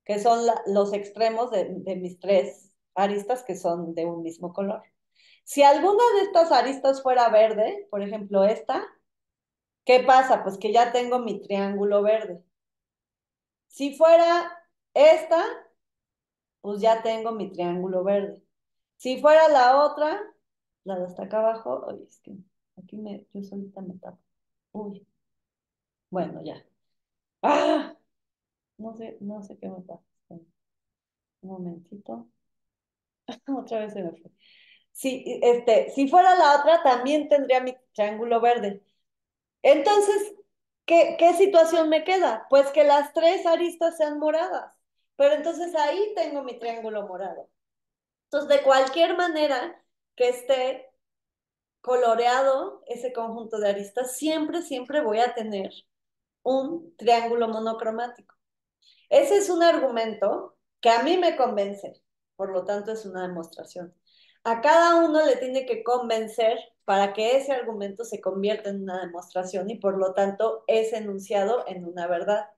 que son los extremos de mis tres aristas que son de un mismo color. Si alguna de estas aristas fuera verde, por ejemplo esta, ¿qué pasa? Pues que ya tengo mi triángulo verde. Si fuera esta, pues ya tengo mi triángulo verde. Si fuera la otra, la de hasta acá abajo, oye, es que aquí yo solita me tapo. Uy, bueno, ya. ¡Ah! No sé qué me pasa. Un momentito. Otra vez se me fue. Si fuera la otra, también tendría mi triángulo verde. Entonces, ¿qué situación me queda? Pues que las tres aristas sean moradas. Pero entonces ahí tengo mi triángulo morado. Entonces, de cualquier manera que esté coloreado ese conjunto de aristas, siempre voy a tener un triángulo monocromático. Ese es un argumento que a mí me convence, por lo tanto es una demostración. A cada uno le tiene que convencer para que ese argumento se convierta en una demostración y por lo tanto es enunciado en una verdad.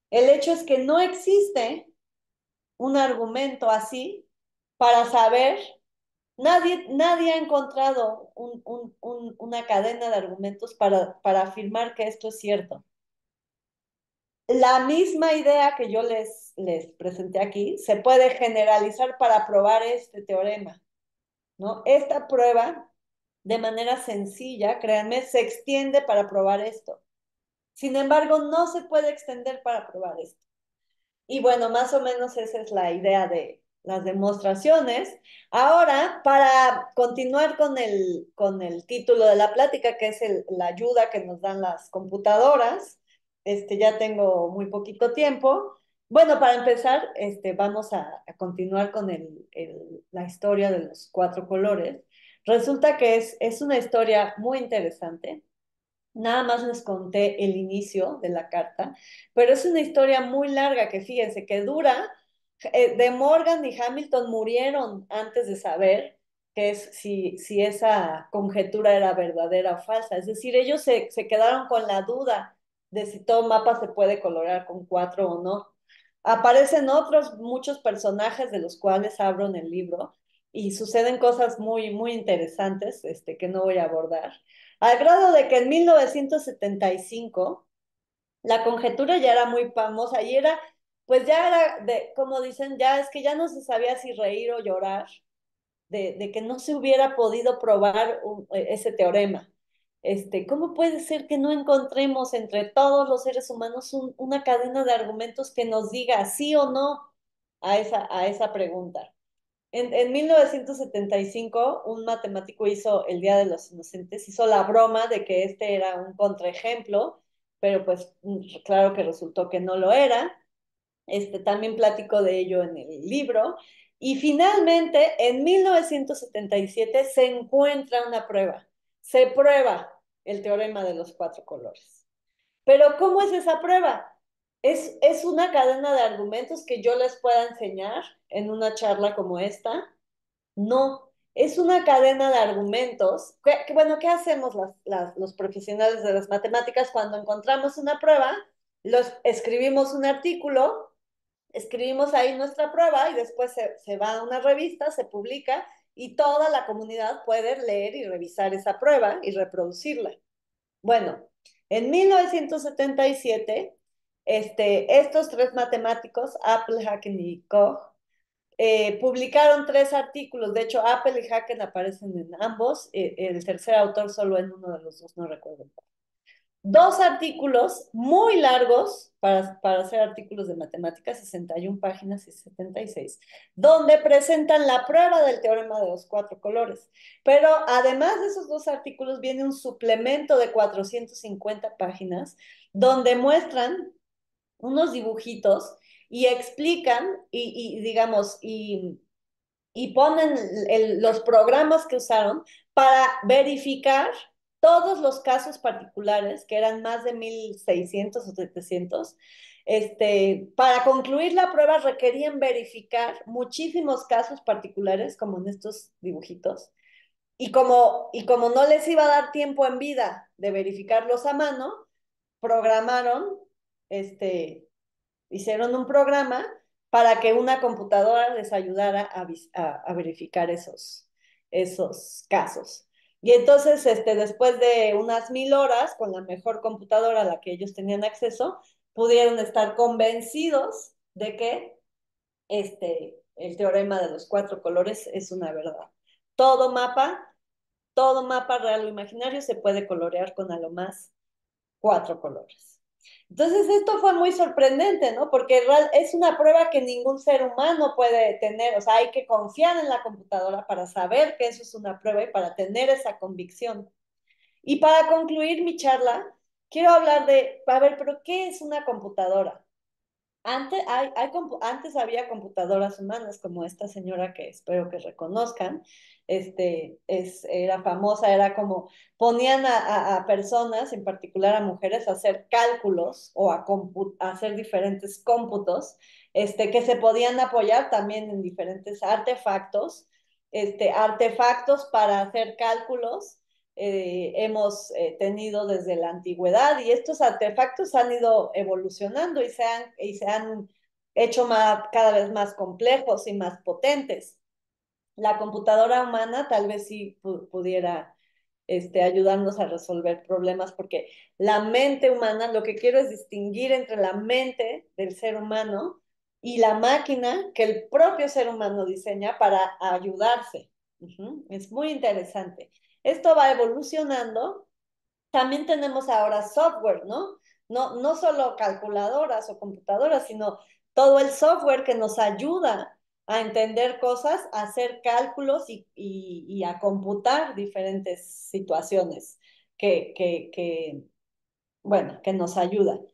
El hecho es que no existe un argumento así para saber, nadie ha encontrado una cadena de argumentos para afirmar que esto es cierto. La misma idea que yo les presenté aquí se puede generalizar para probar este teorema, ¿no? Esta prueba, de manera sencilla, créanme, se extiende para probar esto. Sin embargo, no se puede extender para probar esto. Y bueno, más o menos esa es la idea de las demostraciones. Ahora, para continuar con el título de la plática, que es la ayuda que nos dan las computadoras, ya tengo muy poquito tiempo. Bueno, para empezar, vamos a continuar con la historia de los cuatro colores. Resulta que es una historia muy interesante. Nada más les conté el inicio de la carta, pero es una historia muy larga que fíjense que dura. De Morgan y Hamilton murieron antes de saber si esa conjetura era verdadera o falsa. Es decir, ellos se quedaron con la duda de si todo mapa se puede colorear con cuatro o no. Aparecen otros muchos personajes de los cuales abro en el libro y suceden cosas muy interesantes que no voy a abordar. Al grado de que en 1975 la conjetura ya era muy famosa y pues ya era, como dicen, ya es que ya no se sabía si reír o llorar de que no se hubiera podido probar ese teorema. ¿Cómo puede ser que no encontremos entre todos los seres humanos una cadena de argumentos que nos diga sí o no a esa pregunta? En 1975, un matemático hizo el Día de los Inocentes, hizo la broma de que este era un contraejemplo, pero pues claro que resultó que no lo era. También platico de ello en el libro. Y finalmente, en 1977, se encuentra una prueba. Se prueba el teorema de los cuatro colores. Pero ¿cómo es esa prueba? Es una cadena de argumentos que yo les pueda enseñar en una charla como esta. No, es una cadena de argumentos. Bueno, ¿qué hacemos los profesionales de las matemáticas cuando encontramos una prueba? Escribimos un artículo, escribimos ahí nuestra prueba y después se va a una revista, se publica y toda la comunidad puede leer y revisar esa prueba y reproducirla. Bueno, en 1977, estos tres matemáticos, Appelhaken y Koch, publicaron tres artículos. De hecho, Apple y Haken aparecen en ambos. El tercer autor solo en uno de los dos, no recuerdo. dos artículos muy largos para hacer artículos de matemáticas, 61 páginas y 76, donde presentan la prueba del teorema de los cuatro colores. Pero además de esos dos artículos viene un suplemento de 450 páginas donde muestran unos dibujitos y explican digamos, y ponen los programas que usaron para verificar todos los casos particulares, que eran más de 1,600 o 700. Para concluir la prueba requerían verificar muchísimos casos particulares, como en estos dibujitos, y como no les iba a dar tiempo en vida de verificarlos a mano, programaron, este, hicieron un programa para que una computadora les ayudara a verificar esos casos. Y entonces, después de unas 1,000 horas, con la mejor computadora a la que ellos tenían acceso, pudieron estar convencidos de que el teorema de los cuatro colores es una verdad. Todo mapa, todo mapa real o imaginario se puede colorear con a lo más cuatro colores. Entonces, esto fue muy sorprendente, ¿no? Porque es una prueba que ningún ser humano puede tener, o sea, hay que confiar en la computadora para saber que eso es una prueba y para tener esa convicción. Y para concluir mi charla, quiero hablar a ver, pero ¿qué es una computadora? Antes había computadoras humanas, como esta señora que espero que reconozcan. Era famosa, era como ponían a personas, en particular a mujeres, a hacer cálculos o a hacer diferentes cómputos, que se podían apoyar también en diferentes artefactos, artefactos para hacer cálculos. Hemos tenido desde la antigüedad, y estos artefactos han ido evolucionando y se han hecho cada vez más complejos y más potentes. La computadora humana tal vez sí pudiera ayudarnos a resolver problemas, porque la mente humana, lo que quiero es distinguir entre la mente del ser humano y la máquina que el propio ser humano diseña para ayudarse. Es muy interesante. Esto va evolucionando. También tenemos ahora software, ¿no? No solo calculadoras o computadoras, sino todo el software que nos ayuda a entender cosas, a hacer cálculos y a computar diferentes situaciones bueno, que nos ayudan.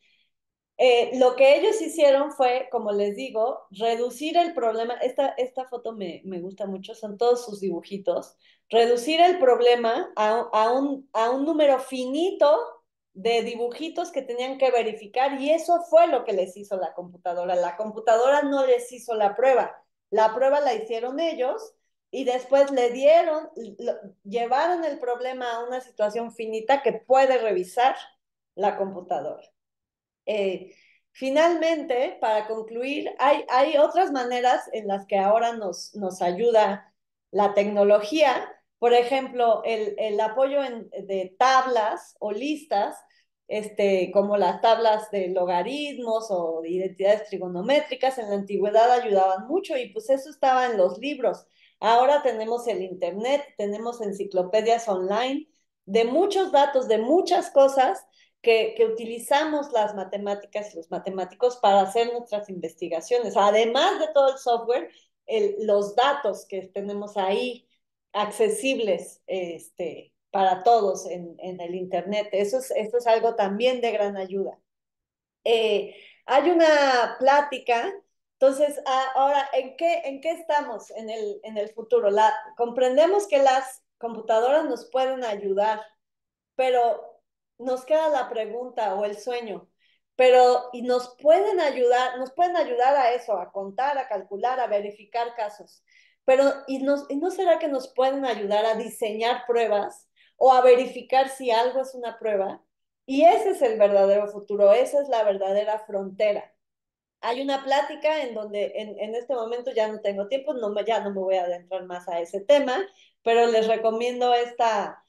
Lo que ellos hicieron fue, como les digo, reducir el problema. Esta foto me gusta mucho, son todos sus dibujitos. Reducir el problema a un número finito de dibujitos que tenían que verificar, y eso fue lo que les hizo la computadora. La computadora no les hizo la prueba la hicieron ellos, y después llevaron el problema a una situación finita que puede revisar la computadora. Eh, Finalmente, para concluir, hay otras maneras en las que ahora nos ayuda la tecnología. Por ejemplo, el apoyo de tablas o listas, como las tablas de logaritmos o de identidades trigonométricas. En la antigüedad ayudaban mucho, y pues eso estaba en los libros. Ahora tenemos el Internet, tenemos enciclopedias online de muchos datos, de muchas cosas que utilizamos las matemáticas y los matemáticos para hacer nuestras investigaciones. Además de todo el software, los datos que tenemos ahí accesibles, para todos en el Internet. Eso es algo también de gran ayuda. Hay una plática. Entonces, ahora, ¿en qué estamos en el futuro? Comprendemos que las computadoras nos pueden ayudar, pero nos queda la pregunta o el sueño. Y nos pueden ayudar a eso, a contar, a calcular, a verificar casos. Pero, ¿y no será que nos pueden ayudar a diseñar pruebas o a verificar si algo es una prueba? Y ese es el verdadero futuro, esa es la verdadera frontera. Hay una plática en donde en este momento ya no tengo tiempo, ya no me voy a adentrar más a ese tema, pero les recomiendo esta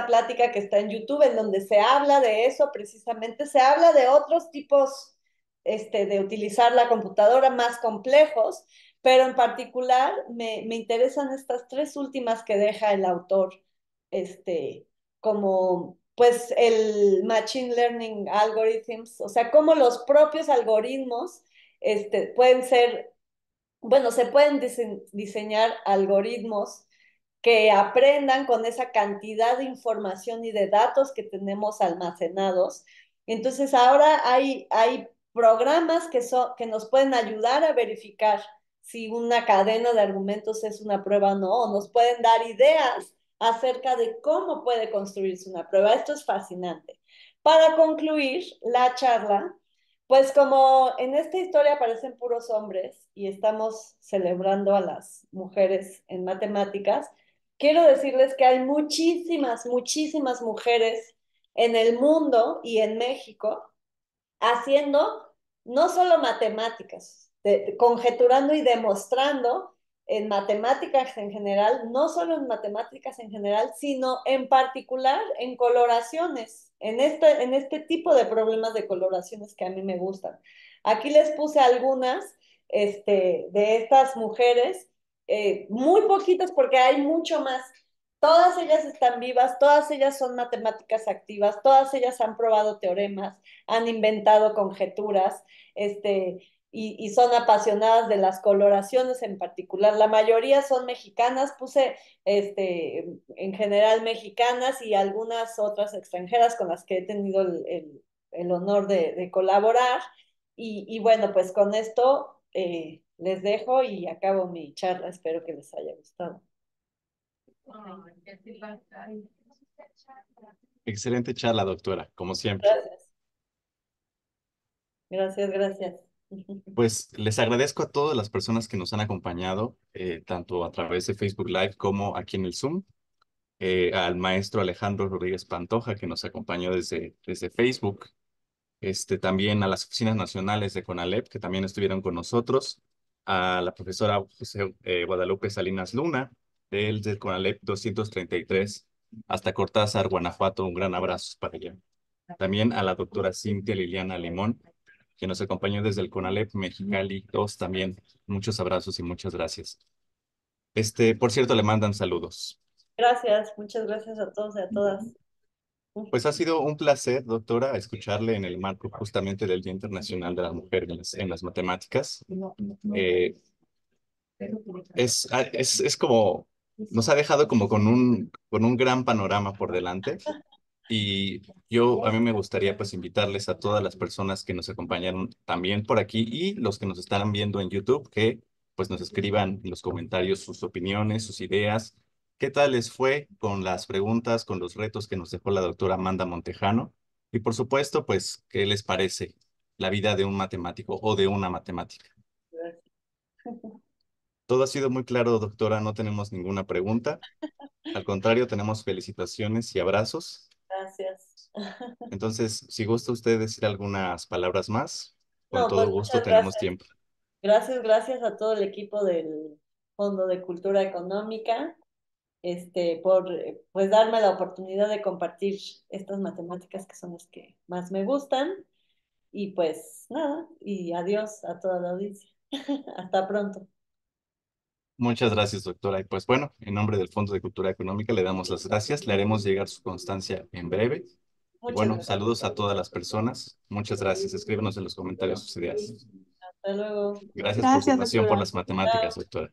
plática que está en YouTube, en donde se habla de eso precisamente. Se habla de otros tipos de utilizar la computadora más complejos, pero en particular me interesan estas tres últimas que deja el autor, este, como pues el Machine Learning Algorithms, o sea, cómo los propios algoritmos pueden ser, bueno, se pueden diseñar algoritmos que aprendan con esa cantidad de información y de datos que tenemos almacenados. Entonces ahora hay programas que nos pueden ayudar a verificar si una cadena de argumentos es una prueba o no, o nos pueden dar ideas acerca de cómo puede construirse una prueba. Esto es fascinante. Para concluir la charla, pues como en esta historia aparecen puros hombres y estamos celebrando a las mujeres en matemáticas, quiero decirles que hay muchísimas, muchísimas mujeres en el mundo y en México haciendo no solo matemáticas, conjeturando y demostrando en matemáticas en general, no solo en matemáticas en general, sino en particular en coloraciones, en este tipo de problemas de coloraciones que a mí me gustan. Aquí les puse algunas de estas mujeres, muy poquitas porque hay mucho más. Todas ellas están vivas, todas ellas son matemáticas activas, todas ellas han probado teoremas, han inventado conjeturas, y son apasionadas de las coloraciones en particular. La mayoría son mexicanas, puse en general mexicanas y algunas otras extranjeras con las que he tenido el honor de colaborar. Y bueno, pues con esto les dejo y acabo mi charla. Espero que les haya gustado. Excelente charla, doctora, como siempre. Gracias, gracias, gracias. Pues les agradezco a todas las personas que nos han acompañado, tanto a través de Facebook Live como aquí en el Zoom. Al maestro Alejandro Rodríguez Pantoja, que nos acompañó desde Facebook. También a las oficinas nacionales de CONALEP, que también estuvieron con nosotros. A la profesora Guadalupe Salinas Luna, del CONALEP 233, hasta Cortázar, Guanajuato. Un gran abrazo para ella. También a la doctora Cintia Liliana Limón, que nos acompañó desde el CONALEP Mexicali 2 también. Muchos abrazos y muchas gracias. Por cierto, le mandan saludos. Gracias, muchas gracias a todos y a todas. Pues ha sido un placer, doctora, escucharle en el marco justamente del Día Internacional de la Mujer en las matemáticas. Eh, es como, nos ha dejado como con un gran panorama por delante. Y a mí me gustaría pues invitarles a todas las personas que nos acompañaron también por aquí y los que nos están viendo en YouTube que pues nos escriban en los comentarios sus opiniones, sus ideas. ¿Qué tal les fue con las preguntas, con los retos que nos dejó la doctora Amanda Montejano? Y por supuesto, pues, ¿qué les parece la vida de un matemático o de una matemática? Gracias. Todo ha sido muy claro, doctora, no tenemos ninguna pregunta. Al contrario, tenemos felicitaciones y abrazos. Gracias. Entonces, si gusta usted decir algunas palabras más, con No, pues todo gusto muchas tenemos gracias. tiempo. Gracias, gracias a todo el equipo del Fondo de Cultura Económica, por pues darme la oportunidad de compartir estas matemáticas que son las que más me gustan. Y pues nada, y adiós a toda la audiencia. Hasta pronto. Muchas gracias, doctora. Y pues bueno, en nombre del Fondo de Cultura Económica le damos las gracias. Le haremos llegar su constancia en breve. Y Muchas bueno, gracias. saludos a todas las personas. Muchas gracias. Escríbenos en los comentarios sus ideas. Hasta luego. Gracias por su Gracias, pasión por doctora. las matemáticas, Chao. doctora.